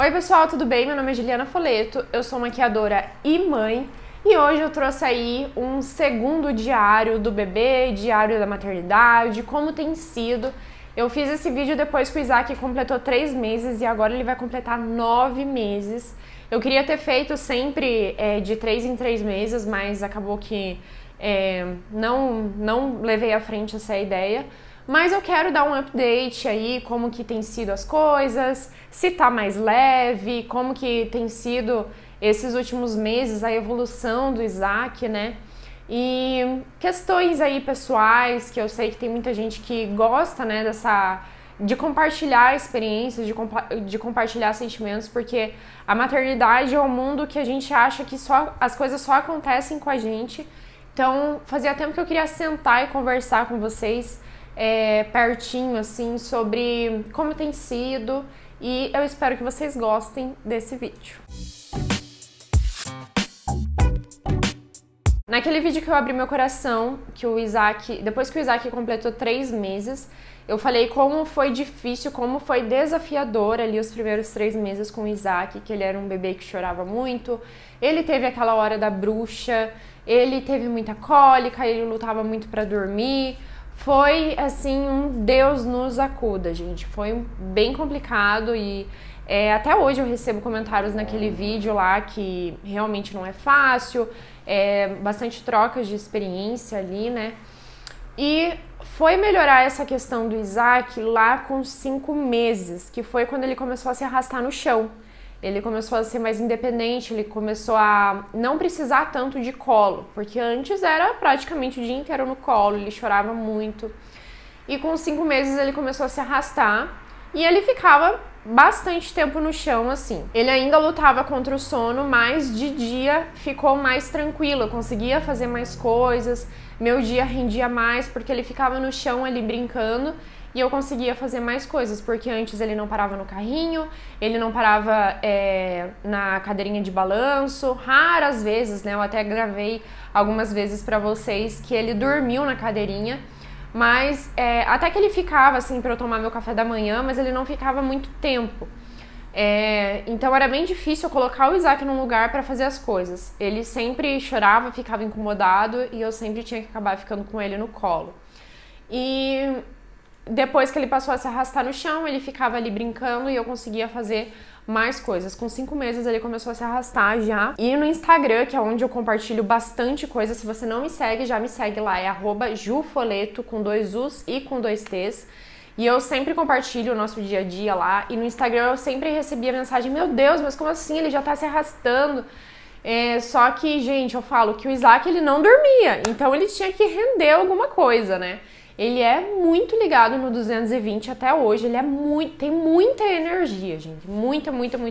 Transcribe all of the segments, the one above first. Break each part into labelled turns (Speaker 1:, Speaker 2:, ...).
Speaker 1: Oi pessoal, tudo bem? Meu nome é Juliana Foleto, eu sou maquiadora e mãe e hoje eu trouxe aí um segundo diário do bebê, diário da maternidade, como tem sido. Eu fiz esse vídeo depois que o Isaac completou 3 meses e agora ele vai completar 9 meses. Eu queria ter feito sempre de 3 em 3 meses, mas acabou que não levei à frente essa ideia. Mas eu quero dar um update aí, como que tem sido as coisas, se tá mais leve, como que tem sido esses últimos meses, a evolução do Isaac, né? E questões aí pessoais, que eu sei que tem muita gente que gosta, né, de compartilhar experiências, de compartilhar sentimentos, porque a maternidade é um mundo que a gente acha que as coisas só acontecem com a gente. Então, fazia tempo que eu queria sentar e conversar com vocês pertinho, assim, sobre como tem sido, e eu espero que vocês gostem desse vídeo. Naquele vídeo que eu abri meu coração, depois que o Isaac completou 3 meses, eu falei como foi difícil, como foi desafiador ali os primeiros 3 meses com o Isaac, que ele era um bebê que chorava muito, ele teve aquela hora da bruxa, ele teve muita cólica, ele lutava muito pra dormir. Foi, assim, um Deus nos acuda, gente. Foi bem complicado e até hoje eu recebo comentários naquele vídeo lá que realmente não é fácil, bastante trocas de experiência ali, né? E foi melhorar essa questão do Isaac lá com 5 meses, que foi quando ele começou a se arrastar no chão. Ele começou a ser mais independente, ele começou a não precisar tanto de colo, porque antes era praticamente o dia inteiro no colo, ele chorava muito. E com 5 meses ele começou a se arrastar e ele ficava bastante tempo no chão, assim. Ele ainda lutava contra o sono, mas de dia ficou mais tranquilo, eu conseguia fazer mais coisas, meu dia rendia mais, porque ele ficava no chão ali brincando, e eu conseguia fazer mais coisas, porque antes ele não parava no carrinho, ele não parava na cadeirinha de balanço, raras vezes, né? Eu até gravei algumas vezes pra vocês que ele dormiu na cadeirinha, mas até que ele ficava assim pra eu tomar meu café da manhã, mas ele não ficava muito tempo. Então era bem difícil eu colocar o Isaac num lugar pra fazer as coisas. Ele sempre chorava, ficava incomodado e eu sempre tinha que acabar ficando com ele no colo. E depois que ele passou a se arrastar no chão, ele ficava ali brincando e eu conseguia fazer mais coisas. Com 5 meses ele começou a se arrastar já. E no Instagram, que é onde eu compartilho bastante coisa, se você não me segue, já me segue lá, é @jufoleto, com 2 U's e com 2 T's. E eu sempre compartilho o nosso dia a dia lá. E no Instagram eu sempre recebia mensagem: meu Deus, mas como assim? Ele já tá se arrastando. Só que, gente, eu falo que o Isaac, ele não dormia. Então ele tinha que render alguma coisa, né? Ele é muito ligado no 220 até hoje, ele tem muita energia, gente, muita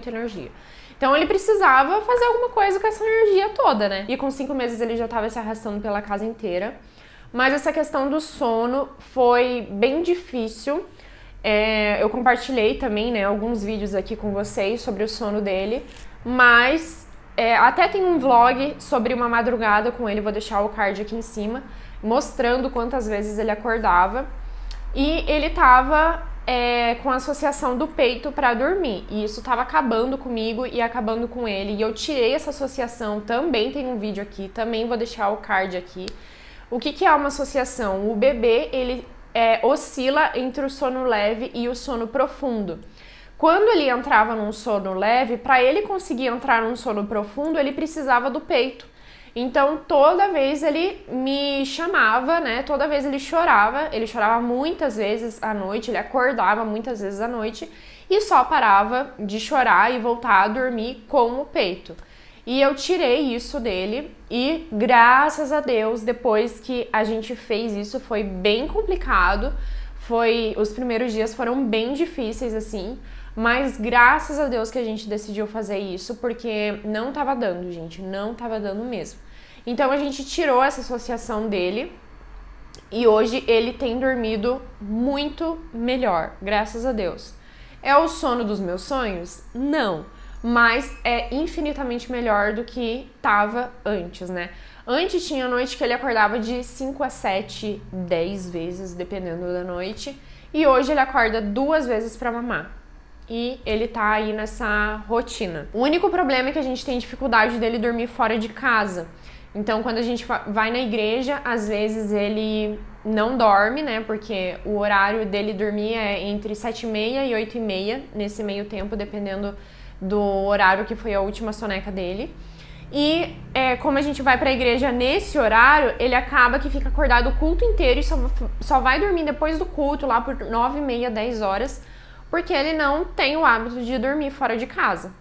Speaker 1: energia. Então ele precisava fazer alguma coisa com essa energia toda, né? E com 5 meses ele já estava se arrastando pela casa inteira. Mas essa questão do sono foi bem difícil. Eu compartilhei também, né, alguns vídeos aqui com vocês sobre o sono dele, mas até tem um vlog sobre uma madrugada com ele, vou deixar o card aqui em cima, mostrando quantas vezes ele acordava, e ele tava com a associação do peito para dormir, e isso tava acabando comigo e acabando com ele, e eu tirei essa associação, também tem um vídeo aqui, também vou deixar o card aqui. O que é uma associação? O bebê, ele oscila entre o sono leve e o sono profundo. Quando ele entrava num sono leve, para ele conseguir entrar num sono profundo, ele precisava do peito. Então, toda vez ele me chamava, né? Toda vez ele chorava muitas vezes à noite, ele acordava muitas vezes à noite e só parava de chorar e voltar a dormir com o peito. E eu tirei isso dele e, graças a Deus, depois que a gente fez isso, foi bem complicado. Os primeiros dias foram bem difíceis, assim, mas graças a Deus que a gente decidiu fazer isso, porque não tava dando, gente, não tava dando mesmo. Então a gente tirou essa associação dele e hoje ele tem dormido muito melhor, graças a Deus. É o sono dos meus sonhos? Não, mas é infinitamente melhor do que tava antes, né? Antes tinha noite que ele acordava de 5 a 7, 10 vezes, dependendo da noite, e hoje ele acorda 2 vezes pra mamar. e ele tá aí nessa rotina. O único problema é que a gente tem dificuldade dele dormir fora de casa. Então, quando a gente vai na igreja, às vezes ele não dorme, né? Porque o horário dele dormir é entre 7h30 e 8h30, nesse meio tempo, dependendo do horário que foi a última soneca dele. E como a gente vai pra igreja nesse horário, ele acaba que fica acordado o culto inteiro e só vai dormir depois do culto, lá por 9h30, 10 horas, porque ele não tem o hábito de dormir fora de casa.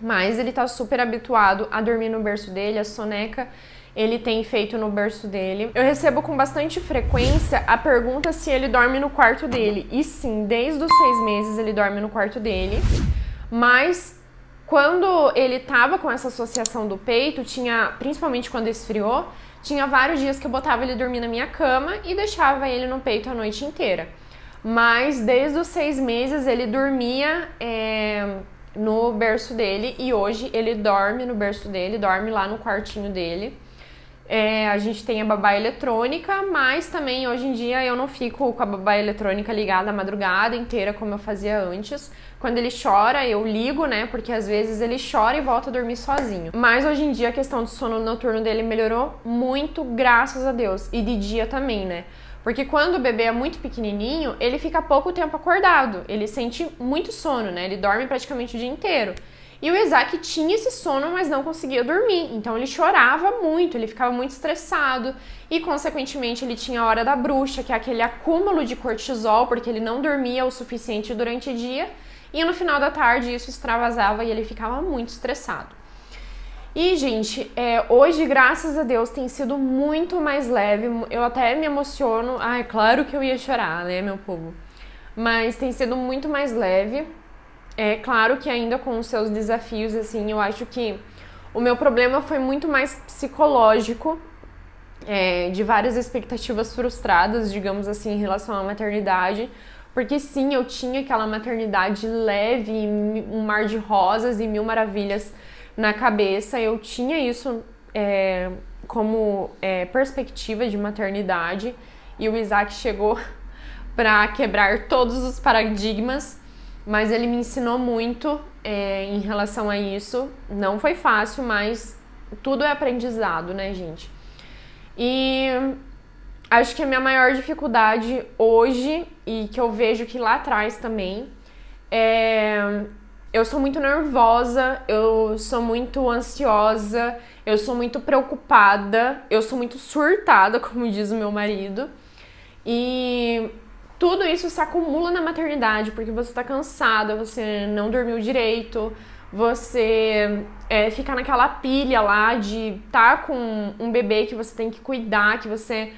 Speaker 1: Mas ele tá super habituado a dormir no berço dele, a soneca ele tem feito no berço dele. Eu recebo com bastante frequência a pergunta se ele dorme no quarto dele. E sim, desde os 6 meses ele dorme no quarto dele. Mas quando ele tava com essa associação do peito, principalmente quando esfriou, tinha vários dias que eu botava ele dormir na minha cama e deixava ele no peito a noite inteira. Mas desde os 6 meses ele dormia no berço dele e hoje ele dorme no berço dele, dorme lá no quartinho dele. A gente tem a babá eletrônica, mas também hoje em dia eu não fico com a babá eletrônica ligada a madrugada inteira como eu fazia antes. Quando ele chora, eu ligo, né? Porque às vezes ele chora e volta a dormir sozinho. Mas hoje em dia a questão do sono noturno dele melhorou muito, graças a Deus. E de dia também, né? Porque quando o bebê é muito pequenininho, ele fica pouco tempo acordado. Ele sente muito sono, né? Ele dorme praticamente o dia inteiro. E o Isaac tinha esse sono, mas não conseguia dormir. Então ele chorava muito, ele ficava muito estressado. E, consequentemente, ele tinha a hora da bruxa, que é aquele acúmulo de cortisol, porque ele não dormia o suficiente durante o dia. E no final da tarde isso extravasava e ele ficava muito estressado. E, gente, hoje, graças a Deus, tem sido muito mais leve. Eu até me emociono. Ai, claro que eu ia chorar, né, meu povo? Mas tem sido muito mais leve. É claro que ainda com os seus desafios, assim, eu acho que o meu problema foi muito mais psicológico, de várias expectativas frustradas, digamos assim, em relação à maternidade. Porque sim, eu tinha aquela maternidade leve, um mar de rosas e mil maravilhas na cabeça. Eu tinha isso como perspectiva de maternidade e o Isaac chegou para quebrar todos os paradigmas, mas ele me ensinou muito em relação a isso. Não foi fácil, mas tudo é aprendizado, né, gente? E acho que a minha maior dificuldade hoje, e que eu vejo que lá atrás também, eu sou muito nervosa, eu sou muito ansiosa, eu sou muito preocupada, eu sou muito surtada, como diz o meu marido. E tudo isso se acumula na maternidade, porque você tá cansada, você não dormiu direito, você fica naquela pilha lá de tá com um bebê que você tem que cuidar, que você...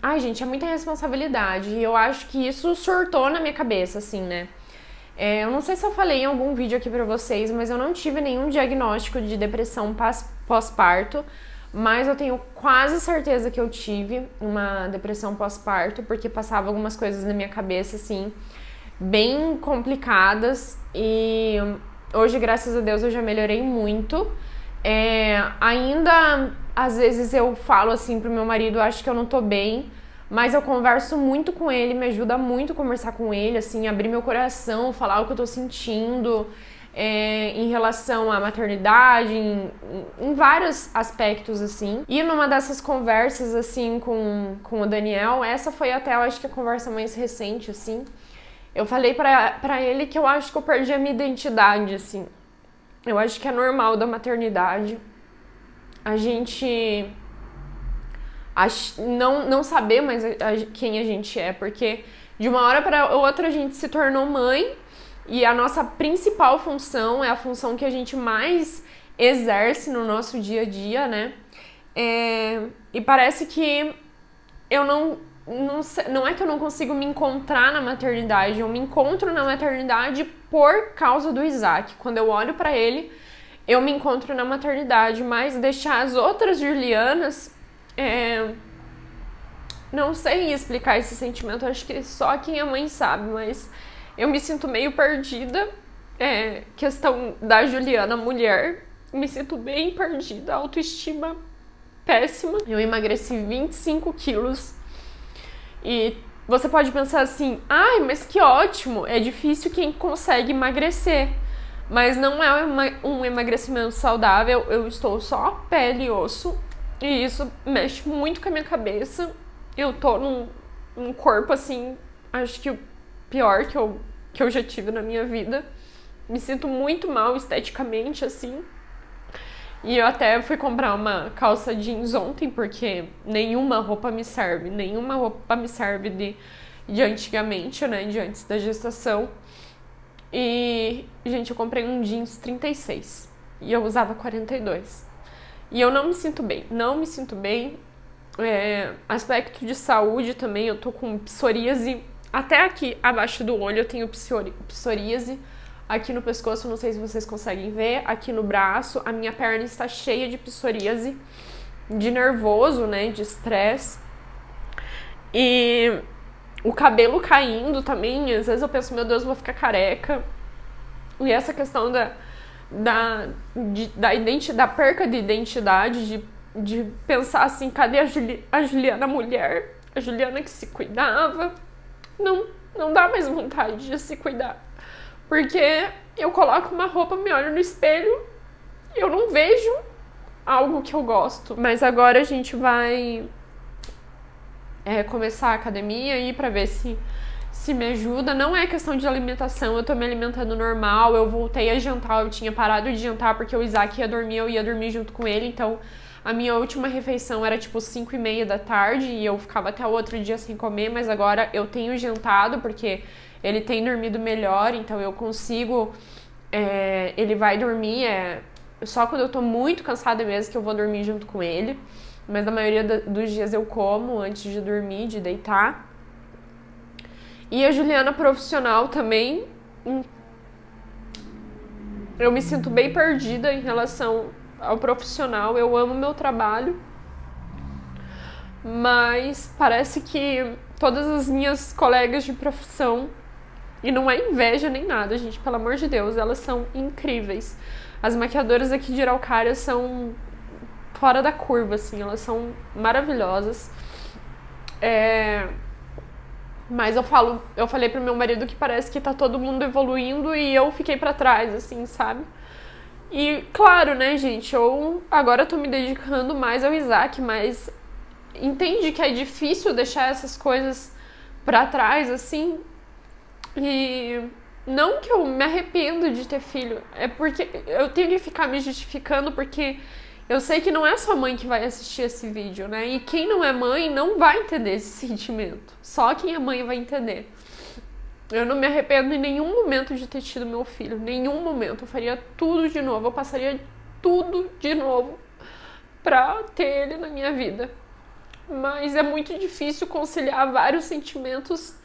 Speaker 1: Ai, gente, é muita responsabilidade. E eu acho que isso surtou na minha cabeça, assim, né? Eu não sei se eu falei em algum vídeo aqui pra vocês, mas eu não tive nenhum diagnóstico de depressão pós-parto, mas eu tenho quase certeza que eu tive uma depressão pós-parto, porque passava algumas coisas na minha cabeça, assim, bem complicadas, e hoje, graças a Deus, eu já melhorei muito. Ainda, às vezes, eu falo assim pro meu marido, acho que eu não tô bem, mas eu converso muito com ele, me ajuda muito conversar com ele, assim, abrir meu coração, falar o que eu tô sentindo, em relação à maternidade, em vários aspectos, assim. E numa dessas conversas, assim, com o Daniel, essa foi até, eu acho que a conversa mais recente, assim, eu falei pra ele que eu acho que eu perdi a minha identidade, assim. Eu acho que é normal da maternidade a gente não saber mais quem a gente é, porque de uma hora para outra a gente se tornou mãe e a nossa principal função é a função que a gente mais exerce no nosso dia a dia, né? E parece que eu não é que eu não consigo me encontrar na maternidade, eu me encontro na maternidade por causa do Isaac. Quando eu olho pra ele, eu me encontro na maternidade, mas deixar as outras Julianas, não sei explicar esse sentimento, acho que só quem é mãe sabe, mas eu me sinto meio perdida, questão da Juliana mulher, me sinto bem perdida, autoestima péssima. Eu emagreci 25 quilos e você pode pensar assim, ai, mas que ótimo, é difícil quem consegue emagrecer. Mas não é um emagrecimento saudável, eu estou só pele e osso, e isso mexe muito com a minha cabeça. Eu tô num corpo, assim, acho que o pior que eu já tive na minha vida. Me sinto muito mal esteticamente, assim. E eu até fui comprar uma calça jeans ontem, porque nenhuma roupa me serve de antigamente, né, de antes da gestação. E, gente, eu comprei um jeans 36 e eu usava 42. E eu não me sinto bem. Aspecto de saúde também, eu tô com psoríase. Até aqui abaixo do olho eu tenho psoríase. Aqui no pescoço, não sei se vocês conseguem ver. Aqui no braço, a minha perna está cheia de psoríase. De nervoso, né, de estresse. E o cabelo caindo também, às vezes eu penso, meu Deus, eu vou ficar careca. E essa questão da perca de identidade, de pensar assim, cadê a Juliana mulher? A Juliana que se cuidava. Não dá mais vontade de se cuidar. Porque eu coloco uma roupa, me olho no espelho, eu não vejo algo que eu gosto. Mas agora a gente vai começar a academia aí pra ver se me ajuda. Não é questão de alimentação, eu tô me alimentando normal, eu voltei a jantar, eu tinha parado de jantar porque o Isaac ia dormir, eu ia dormir junto com ele, então a minha última refeição era tipo 5:30 da tarde e eu ficava até o outro dia sem comer, mas agora eu tenho jantado porque ele tem dormido melhor, então eu consigo, ele vai dormir, só quando eu tô muito cansada mesmo que eu vou dormir junto com ele. Mas na maioria dos dias eu como antes de dormir, de deitar. E a Juliana profissional também, eu me sinto bem perdida em relação ao profissional. Eu amo meu trabalho, mas parece que todas as minhas colegas de profissão, e não é inveja nem nada, gente, pelo amor de Deus, elas são incríveis. As maquiadoras aqui de Araucária são fora da curva, assim, elas são maravilhosas. Mas eu falei pro meu marido que parece que tá todo mundo evoluindo e eu fiquei pra trás, assim, sabe? E, claro, né, gente, agora eu tô me dedicando mais ao Isaac, mas entende que é difícil deixar essas coisas pra trás, assim? E não que eu me arrependo de ter filho, é porque eu tenho que ficar me justificando, porque eu sei que não é só mãe que vai assistir esse vídeo, né? E quem não é mãe não vai entender esse sentimento. Só quem é mãe vai entender. Eu não me arrependo em nenhum momento de ter tido meu filho. Nenhum momento. Eu faria tudo de novo. Eu passaria tudo de novo pra ter ele na minha vida. Mas é muito difícil conciliar vários sentimentos.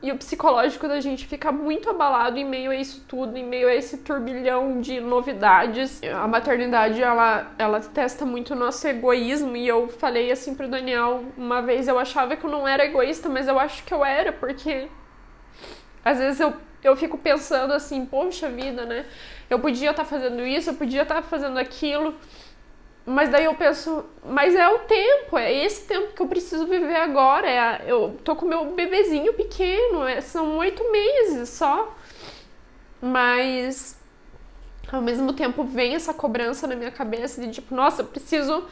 Speaker 1: E o psicológico da gente fica muito abalado em meio a isso tudo, em meio a esse turbilhão de novidades. A maternidade, ela testa muito o nosso egoísmo, e eu falei assim pro Daniel, uma vez eu achava que eu não era egoísta, mas eu acho que eu era, porque às vezes eu fico pensando assim, poxa vida, né? Eu podia estar fazendo isso, eu podia estar fazendo aquilo. Mas daí eu penso, mas é o tempo, é esse tempo que eu preciso viver agora. Eu tô com meu bebezinho pequeno, são 8 meses só. Mas ao mesmo tempo vem essa cobrança na minha cabeça de tipo, nossa, eu preciso.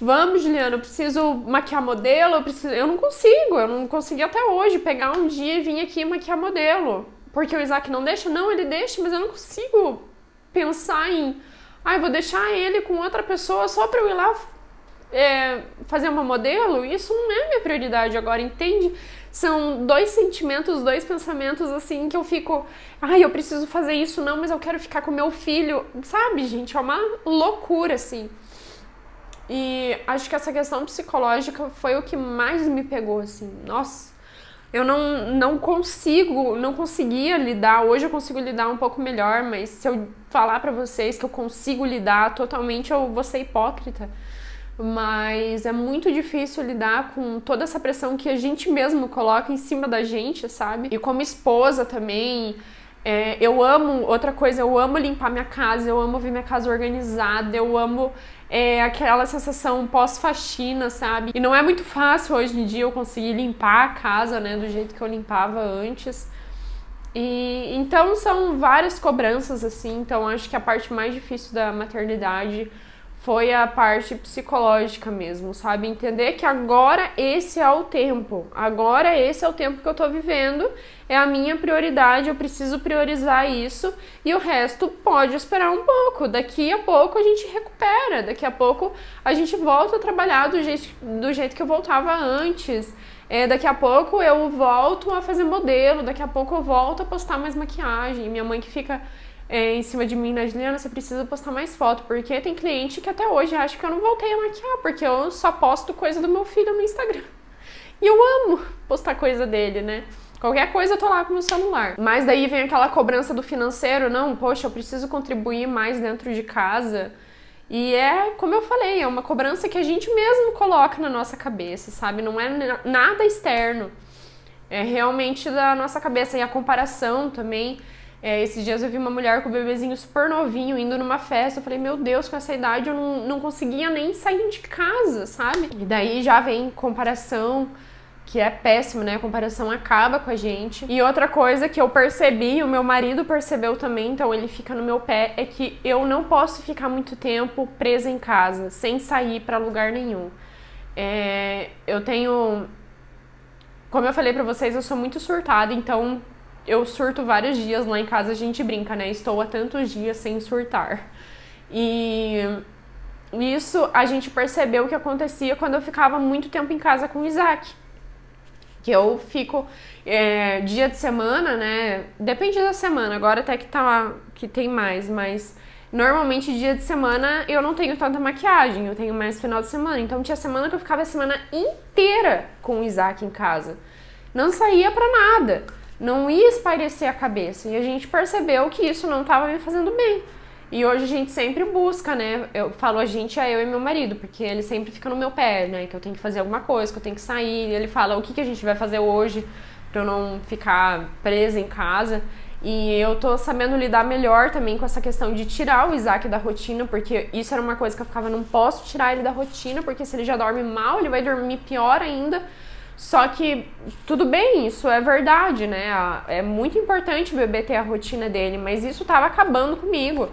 Speaker 1: Vamos, Juliana, eu preciso maquiar modelo, eu não consegui até hoje pegar um dia e vir aqui maquiar modelo. Porque o Isaac não deixa? Não, ele deixa, mas eu não consigo pensar em vou deixar ele com outra pessoa só pra eu ir lá fazer uma modelo? Isso não é minha prioridade agora, entende? São dois sentimentos, dois pensamentos, assim, que eu fico... eu preciso fazer isso, não, mas eu quero ficar com meu filho. Sabe, gente? É uma loucura, assim. E acho que essa questão psicológica foi o que mais me pegou, assim. Nossa, eu não conseguia lidar. Hoje eu consigo lidar um pouco melhor, mas se eu falar pra vocês que eu consigo lidar totalmente, eu vou ser hipócrita. Mas é muito difícil lidar com toda essa pressão que a gente mesmo coloca em cima da gente, sabe? E como esposa também, Eu amo, outra coisa, eu amo limpar minha casa, eu amo ver minha casa organizada, eu amo aquela sensação pós-faxina, sabe? E não é muito fácil hoje em dia eu conseguir limpar a casa, né, do jeito que eu limpava antes. E então são várias cobranças, assim, então acho que a parte mais difícil da maternidade foi a parte psicológica mesmo, sabe? Entender que agora esse é o tempo, agora esse é o tempo que eu tô vivendo, é a minha prioridade, eu preciso priorizar isso e o resto pode esperar um pouco. Daqui a pouco a gente recupera, daqui a pouco a gente volta a trabalhar do jeito que eu voltava antes. Daqui a pouco eu volto a fazer modelo, daqui a pouco eu volto a postar mais maquiagem. Minha mãe que fica em cima de mim, né, Juliana, você precisa postar mais foto, porque tem cliente que até hoje acha que eu não voltei a maquiar, porque eu só posto coisa do meu filho no Instagram. E eu amo postar coisa dele, né? Qualquer coisa eu tô lá com o meu celular. Mas daí vem aquela cobrança do financeiro, não, poxa, eu preciso contribuir mais dentro de casa. E como eu falei, é uma cobrança que a gente mesmo coloca na nossa cabeça, sabe? Não é nada externo. É realmente da nossa cabeça. E a comparação também. Esses dias eu vi uma mulher com o bebezinho super novinho indo numa festa. Eu falei, meu Deus, com essa idade eu não conseguia nem sair de casa, sabe? E daí já vem comparação, que é péssimo, né? A comparação acaba com a gente. E outra coisa que eu percebi, o meu marido percebeu também, então ele fica no meu pé, é que eu não posso ficar muito tempo presa em casa, sem sair pra lugar nenhum. Eu tenho... Como eu falei pra vocês, eu sou muito surtada, então eu surto vários dias. Lá em casa a gente brinca, né? Estou há tantos dias sem surtar. E isso a gente percebeu que acontecia quando eu ficava muito tempo em casa com o Isaac. Que eu fico dia de semana, né? Depende da semana, agora até que tem mais, mas normalmente dia de semana eu não tenho tanta maquiagem, eu tenho mais final de semana. Então tinha semana que eu ficava a semana inteira com o Isaac em casa. Não saía pra nada, não ia espairecer a cabeça. E a gente percebeu que isso não estava me fazendo bem. E hoje a gente sempre busca, né? Eu falo a gente, eu e meu marido, porque ele sempre fica no meu pé, né? Que eu tenho que fazer alguma coisa, que eu tenho que sair. E ele fala o que a gente vai fazer hoje pra eu não ficar presa em casa. E eu tô sabendo lidar melhor também com essa questão de tirar o Isaac da rotina, porque isso era uma coisa que eu ficava, não posso tirar ele da rotina, porque se ele já dorme mal, ele vai dormir pior ainda. Só que, tudo bem, isso é verdade, né? É muito importante o bebê ter a rotina dele, mas isso tava acabando comigo.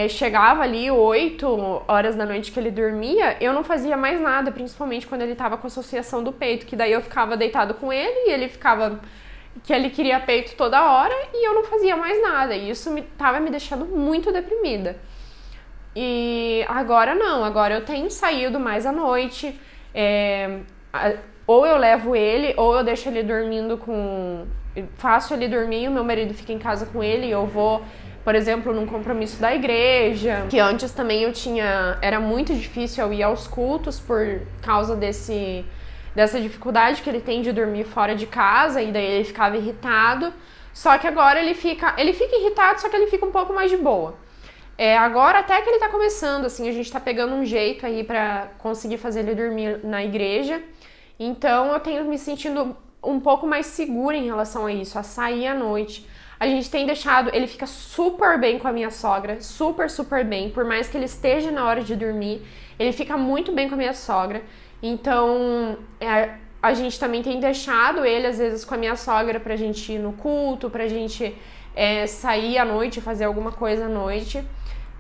Speaker 1: Chegava ali 8 horas da noite que ele dormia, eu não fazia mais nada, principalmente quando ele tava com associação do peito, que daí eu ficava deitado com ele e ele ficava... que ele queria peito toda hora e eu não fazia mais nada. E isso tava me deixando muito deprimida. E agora não, agora eu tenho saído mais à noite, ou eu levo ele, ou eu deixo ele dormindo faço ele dormir, o meu marido fica em casa com ele e eu vou, por exemplo, num compromisso da igreja, que antes também era muito difícil eu ir aos cultos por causa dessa dificuldade que ele tem de dormir fora de casa, e daí ele ficava irritado. Só que agora ele fica irritado, só que ele fica um pouco mais de boa. Agora até que ele tá começando, assim, a gente tá pegando um jeito aí pra conseguir fazer ele dormir na igreja. Então eu tenho me sentindo um pouco mais segura em relação a isso, a sair à noite. A gente tem deixado, ele fica super bem com a minha sogra, super, super bem. Por mais que ele esteja na hora de dormir, ele fica muito bem com a minha sogra. Então, a gente também tem deixado ele, às vezes, com a minha sogra pra gente ir no culto, pra gente sair à noite, fazer alguma coisa à noite.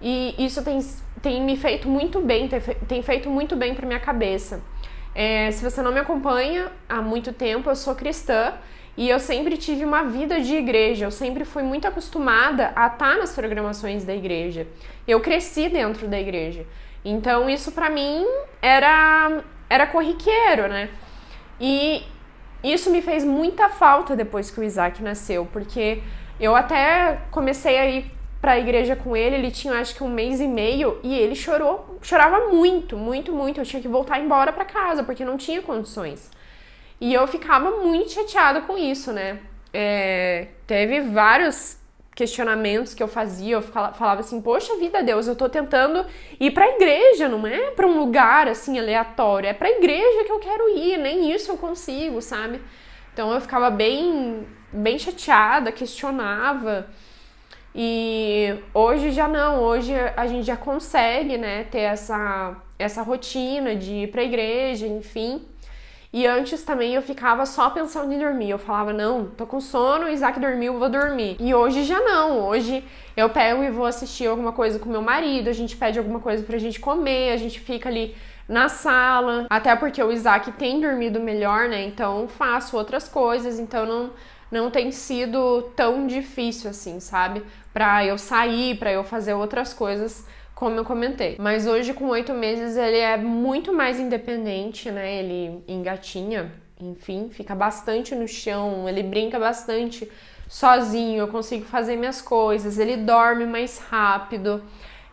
Speaker 1: E isso tem me feito muito bem, tem feito muito bem pra minha cabeça. Se você não me acompanha há muito tempo, eu sou cristã e eu sempre tive uma vida de igreja. Eu sempre fui muito acostumada a estar nas programações da igreja. Eu cresci dentro da igreja. Então, isso pra mim era corriqueiro, né? E isso me fez muita falta depois que o Isaac nasceu, porque eu até comecei a ir pra igreja com ele tinha acho que 1 mês e meio, e ele chorava muito, muito, muito. Eu tinha que voltar embora pra casa, porque não tinha condições. E eu ficava muito chateada com isso, né? Teve vários questionamentos que eu fazia, eu falava assim, poxa vida, Deus, eu tô tentando ir pra igreja, não é pra um lugar assim aleatório, é pra igreja que eu quero ir, nem isso eu consigo, sabe? Então eu ficava bem chateada, questionava. E hoje já não, hoje a gente já consegue, né, ter essa rotina de ir pra igreja, enfim. E antes também eu ficava só pensando em dormir. Eu falava, não, tô com sono, o Isaac dormiu, vou dormir. E hoje já não. Hoje eu pego e vou assistir alguma coisa com meu marido, a gente pede alguma coisa pra gente comer, a gente fica ali na sala. Até porque o Isaac tem dormido melhor, né? Então faço outras coisas, então não tem sido tão difícil assim, sabe? Pra eu sair, pra eu fazer outras coisas, como eu comentei. Mas hoje, com 8 meses, ele é muito mais independente, né? Ele engatinha, enfim, fica bastante no chão, ele brinca bastante sozinho, eu consigo fazer minhas coisas, ele dorme mais rápido.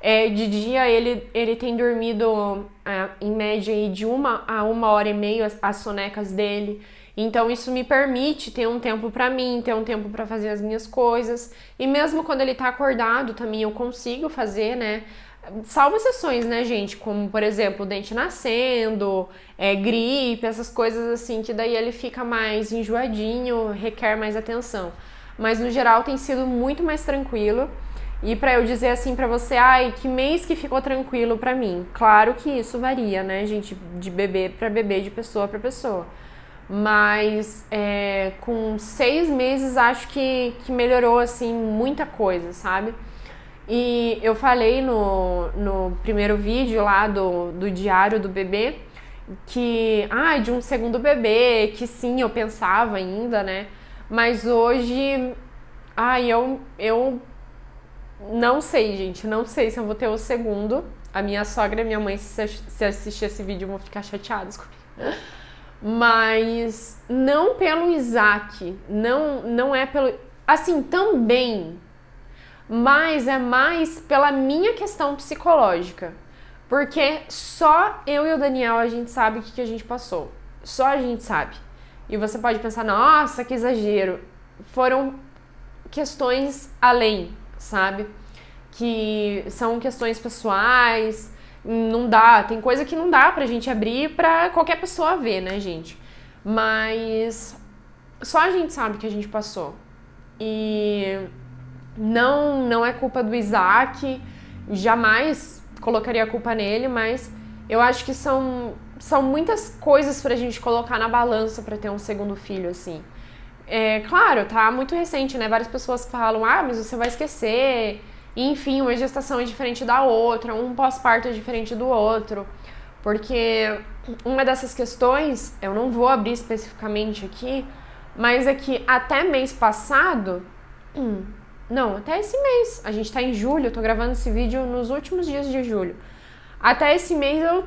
Speaker 1: De dia, ele tem dormido, em média, de 1 a 1h30 as sonecas dele. Então isso me permite ter um tempo pra mim, ter um tempo pra fazer as minhas coisas. E mesmo quando ele tá acordado também eu consigo fazer, né? Salvo exceções, né, gente? Como, por exemplo, o dente nascendo, gripe, essas coisas assim, que daí ele fica mais enjoadinho, requer mais atenção. Mas no geral tem sido muito mais tranquilo. E pra eu dizer assim pra você, ai, que mês que ficou tranquilo pra mim? Claro que isso varia, né, gente? De bebê pra bebê, de pessoa pra pessoa. Mas com 6 meses acho que melhorou assim muita coisa, sabe? E eu falei no primeiro vídeo lá do diário do bebê que, de um segundo bebê, que sim, eu pensava ainda, né? Mas hoje, eu não sei, gente, não sei se eu vou ter o segundo. A minha sogra e minha mãe, se assistir esse vídeo, vão ficar chateadas comigo. Mas não pelo Isaac, não é pelo... Assim, também, mas é mais pela minha questão psicológica. Porque só eu e o Daniel, a gente sabe o que a gente passou. Só a gente sabe. E você pode pensar, nossa, que exagero. Foram questões além, sabe? Que são questões pessoais... Não dá, tem coisa que não dá pra gente abrir pra qualquer pessoa ver, né, gente? Mas só a gente sabe que a gente passou. E não é culpa do Isaac, jamais colocaria a culpa nele, mas eu acho que são muitas coisas pra gente colocar na balança pra ter um segundo filho, assim. Claro, tá muito recente, né? Várias pessoas falam, mas você vai esquecer... Enfim, uma gestação é diferente da outra, um pós-parto é diferente do outro, porque uma dessas questões, eu não vou abrir especificamente aqui, mas é que até mês passado, até esse mês, a gente tá em julho, eu tô gravando esse vídeo nos últimos dias de julho, até esse mês eu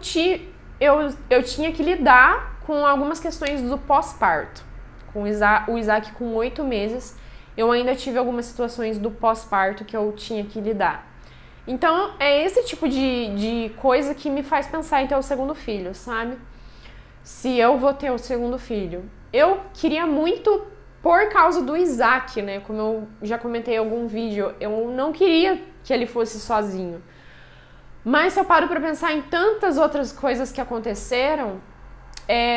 Speaker 1: tinha que lidar com algumas questões do pós-parto, com o Isaac com 8 meses, eu ainda tive algumas situações do pós-parto que eu tinha que lidar. Então, é esse tipo de coisa que me faz pensar em ter o segundo filho, sabe? Se eu vou ter o segundo filho. Eu queria muito por causa do Isaac, né? Como eu já comentei em algum vídeo, eu não queria que ele fosse sozinho. Mas se eu paro pra pensar em tantas outras coisas que aconteceram...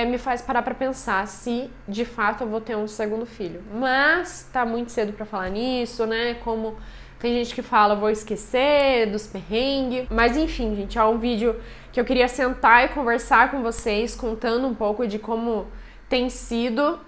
Speaker 1: me faz parar pra pensar se, de fato, eu vou ter um segundo filho. Mas tá muito cedo pra falar nisso, né? Como tem gente que fala, vou esquecer dos perrengues. Mas enfim, gente, é um vídeo que eu queria sentar e conversar com vocês, contando um pouco de como tem sido.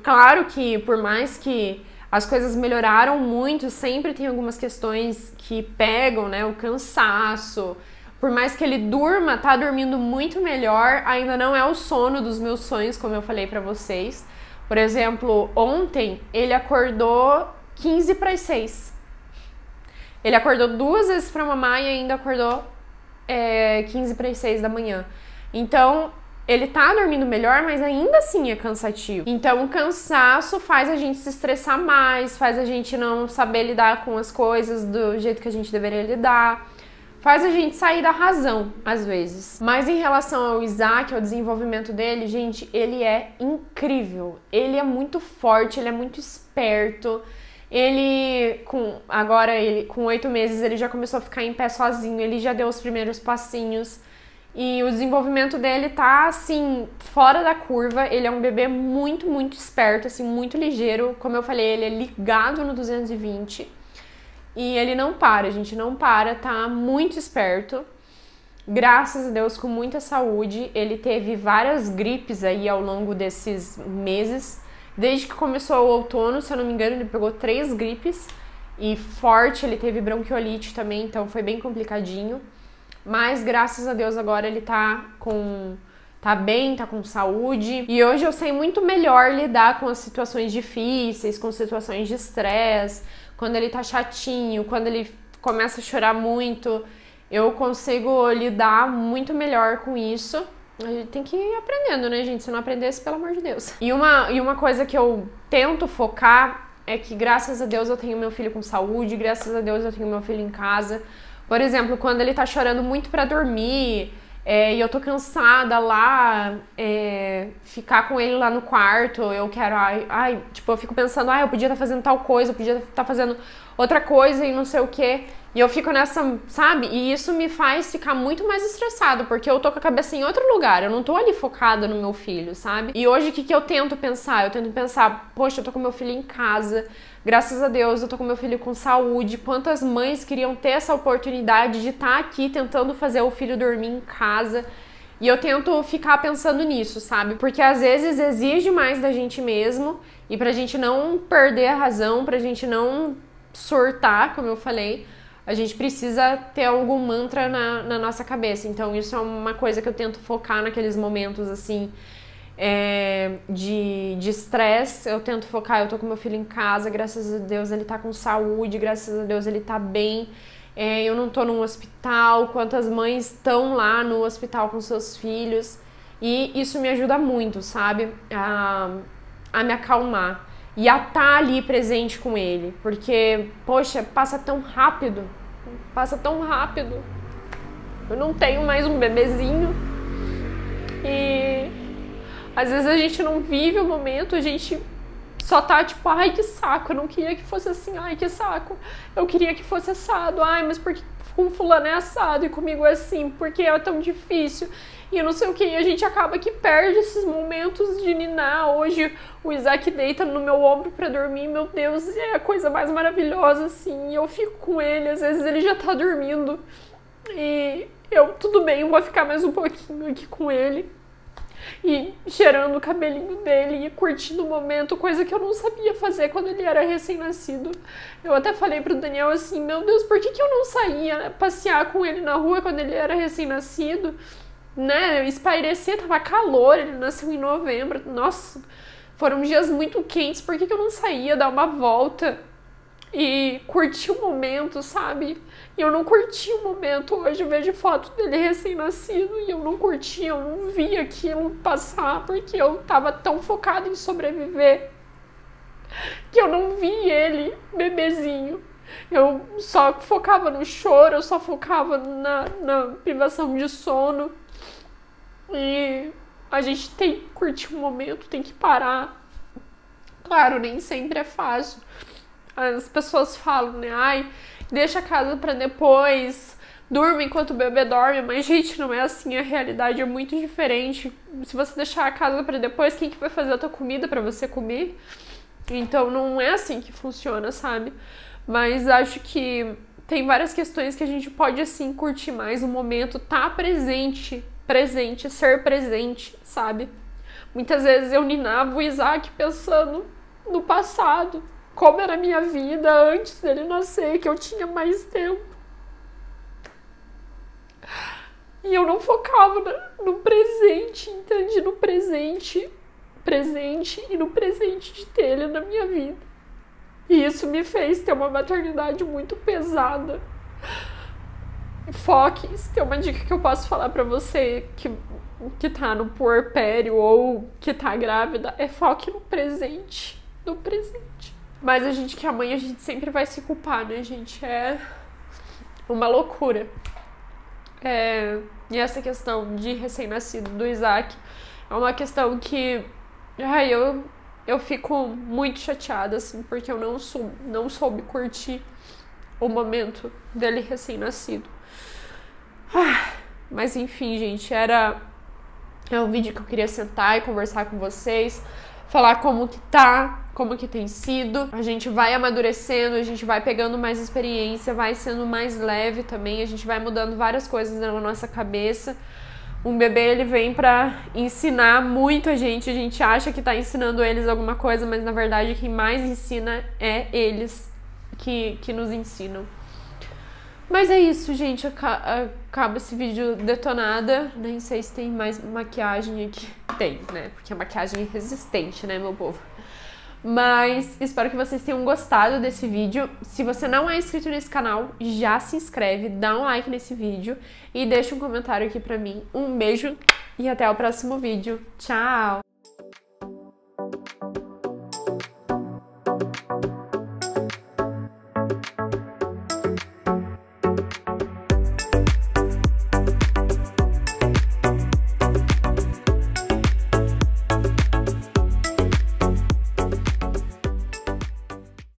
Speaker 1: Claro que, por mais que as coisas melhoraram muito, sempre tem algumas questões que pegam, né? O cansaço... Por mais que ele durma, tá dormindo muito melhor, ainda não é o sono dos meus sonhos, como eu falei pra vocês. Por exemplo, ontem ele acordou 15 para as 6. Ele acordou 2 vezes pra mamar e ainda acordou 15 para as 6 da manhã. Então, ele tá dormindo melhor, mas ainda assim é cansativo. Então, o cansaço faz a gente se estressar mais, faz a gente não saber lidar com as coisas do jeito que a gente deveria lidar. Faz a gente sair da razão, às vezes. Mas em relação ao Isaac, ao desenvolvimento dele, gente, ele é incrível. Ele é muito forte, ele é muito esperto. Agora, com 8 meses, ele já começou a ficar em pé sozinho, ele já deu os primeiros passinhos. E o desenvolvimento dele tá, assim, fora da curva. Ele é um bebê muito, muito esperto, assim, muito ligeiro. Como eu falei, ele é ligado no 220. E ele não para, a gente não para, tá muito esperto. Graças a Deus, com muita saúde. Ele teve várias gripes aí ao longo desses meses. Desde que começou o outono, se eu não me engano, ele pegou 3 gripes. E forte, ele teve bronquiolite também, então foi bem complicadinho. Mas graças a Deus agora ele tá bem, tá com saúde. E hoje eu sei muito melhor lidar com as situações difíceis, com situações de estresse, quando ele tá chatinho, quando ele começa a chorar muito. Eu consigo lidar muito melhor com isso. A gente tem que ir aprendendo, né, gente? Se não aprendesse, pelo amor de Deus. E uma coisa que eu tento focar é que, graças a Deus, eu tenho meu filho com saúde, graças a Deus eu tenho meu filho em casa. Por exemplo, quando ele tá chorando muito pra dormir, e eu tô cansada lá, ficar com ele lá no quarto, eu quero, eu fico pensando, eu podia estar fazendo tal coisa, eu podia estar fazendo outra coisa e não sei o quê. E eu fico nessa, sabe? E isso me faz ficar muito mais estressado, porque eu tô com a cabeça em outro lugar, eu não tô ali focada no meu filho, sabe? E hoje o que eu tento pensar? Eu tento pensar, poxa, eu tô com meu filho em casa, graças a Deus eu tô com meu filho com saúde. Quantas mães queriam ter essa oportunidade de estar aqui tentando fazer o filho dormir em casa? E eu tento ficar pensando nisso, sabe? Porque às vezes exige mais da gente mesmo, e pra gente não perder a razão, pra gente não surtar, como eu falei, a gente precisa ter algum mantra na nossa cabeça. Então isso é uma coisa que eu tento focar naqueles momentos assim de estresse. Eu tento focar, eu tô com meu filho em casa, graças a Deus ele tá com saúde, graças a Deus ele tá bem. Eu não tô num hospital. Quantas mães estão lá no hospital com seus filhos? E isso me ajuda muito, sabe? A me acalmar. E a estar ali presente com ele. Porque, poxa, passa tão rápido. Passa tão rápido. Eu não tenho mais um bebezinho. E às vezes a gente não vive o momento, a gente só tá tipo, ai que saco, eu não queria que fosse assim, ai que saco, eu queria que fosse assado, ai mas porque com fulano é assado e comigo é assim, porque é tão difícil e eu não sei o que, e a gente acaba que perde esses momentos de ninar. Hoje o Isaac deita no meu ombro pra dormir, meu Deus, é a coisa mais maravilhosa assim, e eu fico com ele, às vezes ele já tá dormindo e tudo bem, eu vou ficar mais um pouquinho aqui com ele e cheirando o cabelinho dele e curtindo o momento, coisa que eu não sabia fazer quando ele era recém-nascido. Eu até falei pro Daniel assim, meu Deus, por que eu não saía passear com ele na rua quando ele era recém-nascido, né, espairecer, tava calor, ele nasceu em novembro, nossa, foram dias muito quentes, por que eu não saía dar uma volta e curtir o momento, sabe? E eu não curti o momento. Hoje eu vejo foto dele recém-nascido e eu não curti, eu não vi aquilo passar, porque eu tava tão focada em sobreviver que eu não vi ele, bebezinho. Eu só focava no choro, eu só focava na privação de sono. E a gente tem que curtir o momento, tem que parar. Claro, nem sempre é fácil. As pessoas falam, né? Ai, deixa a casa pra depois, durma enquanto o bebê dorme. Mas, gente, não é assim. A realidade é muito diferente. Se você deixar a casa pra depois, quem que vai fazer a tua comida pra você comer? Então, não é assim que funciona, sabe? Mas acho que tem várias questões que a gente pode, assim, curtir mais o momento. Tá presente, ser presente, sabe? Muitas vezes eu ninava o Isaac pensando no passado, como era a minha vida antes dele nascer, que eu tinha mais tempo. E eu não focava no presente, entende? No presente e no presente de ter ele na minha vida. E isso me fez ter uma maternidade muito pesada. Foque, se tem uma dica que eu posso falar pra você que tá no puerpério ou que tá grávida, foque no presente. No presente. Mas a gente que é mãe, a gente sempre vai se culpar, né, gente? É uma loucura. E essa questão de recém-nascido do Isaac é uma questão que eu fico muito chateada, assim, porque eu não soube curtir o momento dele recém-nascido. Mas enfim, gente, é um vídeo que eu queria sentar e conversar com vocês, falar como que tá. como que tem sido. A gente vai amadurecendo, a gente vai pegando mais experiência, vai sendo mais leve também, a gente vai mudando várias coisas na nossa cabeça. Um bebê, ele vem pra ensinar muito a gente acha que tá ensinando eles alguma coisa, mas na verdade quem mais ensina é eles que nos ensinam. Mas é isso, gente, acaba esse vídeo detonada, nem sei se tem mais maquiagem aqui. Tem, né, porque a maquiagem é resistente, né, meu povo. Mas espero que vocês tenham gostado desse vídeo. Se você não é inscrito nesse canal, já se inscreve, dá um like nesse vídeo e deixa um comentário aqui pra mim. Um beijo e até o próximo vídeo. Tchau!